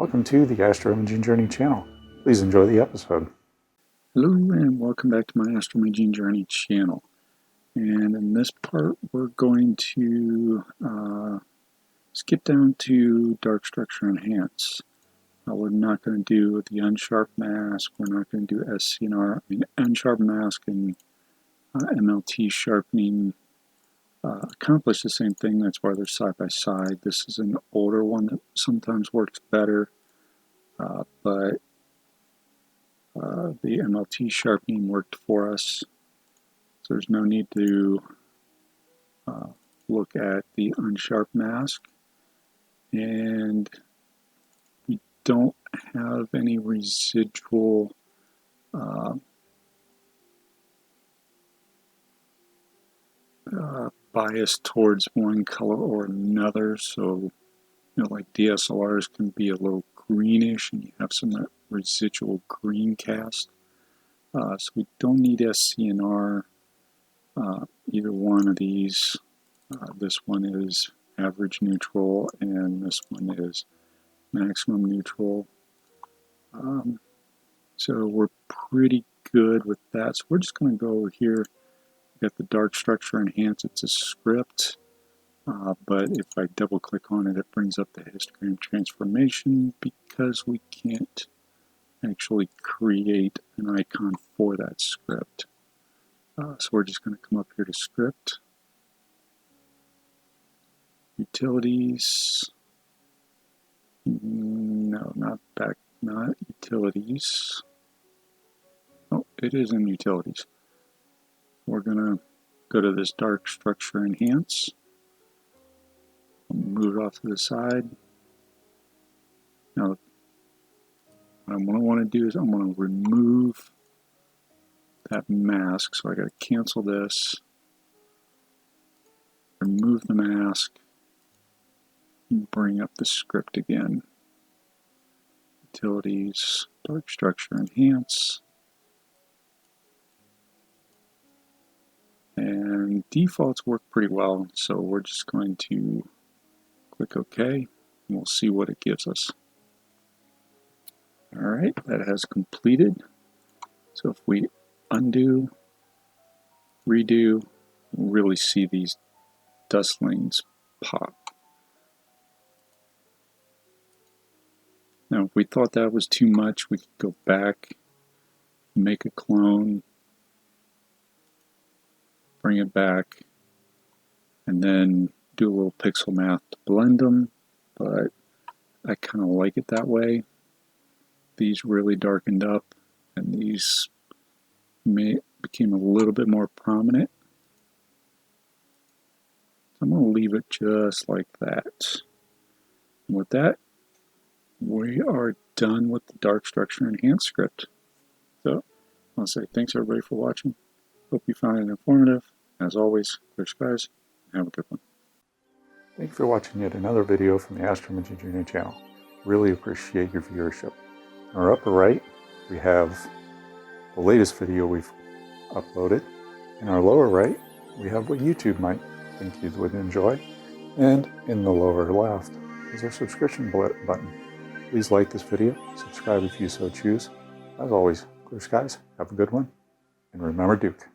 Welcome to the Astro Imaging Journey channel. Please enjoy the episode. Hello and welcome back to my Astro Imaging Journey channel. And in this part we're going to skip down to DarkStructureEnhance. We're not going to do the unsharp mask, we're not going to do SCNR. Unsharp mask and MLT sharpening accomplish the same thing, that's why they're side by side. This is an older one that sometimes works better, but the MLT sharpening worked for us, so there's no need to look at the unsharp mask. And we don't have any residual bias towards one color or another, so like DSLRs can be a little greenish and you have some residual green cast, so we don't need SCNR either one of these. This one is average neutral and this one is maximum neutral, so we're pretty good with that. So we're just going to go over here. Got the DarkStructureEnhance. It's a script, but if I double click on it, it brings up the histogram transformation because we can't actually create an icon for that script. So we're just going to come up here to Script, Utilities. No, not Utilities. Oh, it is in Utilities. We're going to go to this DarkStructureEnhance. Move it off to the side. Now, what I want to do is I'm going to remove that mask. So I got to cancel this, remove the mask, and bring up the script again. Utilities, DarkStructureEnhance. And defaults work pretty well, so we're just going to click OK, and we'll see what it gives us. Alright, that has completed. So if we undo, redo, we'll really see these dust lanes pop. Now if we thought that was too much, we could go back, make a clone, bring it back, and then do a little pixel math to blend them, but I kind of like it that way. These really darkened up and these became a little bit more prominent. I'm going to leave it just like that. And with that, we are done with the DarkStructureEnhance script. So I want to say thanks everybody for watching. Hope you found it informative. As always, clear skies, and have a good one. Thank you for watching yet another video from the Astro Imaging Journey channel. Really appreciate your viewership. In our upper right, we have the latest video we've uploaded. In our lower right, we have what YouTube might think you would enjoy. And in the lower left is our subscription button. Please like this video, subscribe if you so choose. As always, clear skies, have a good one, and remember Duke.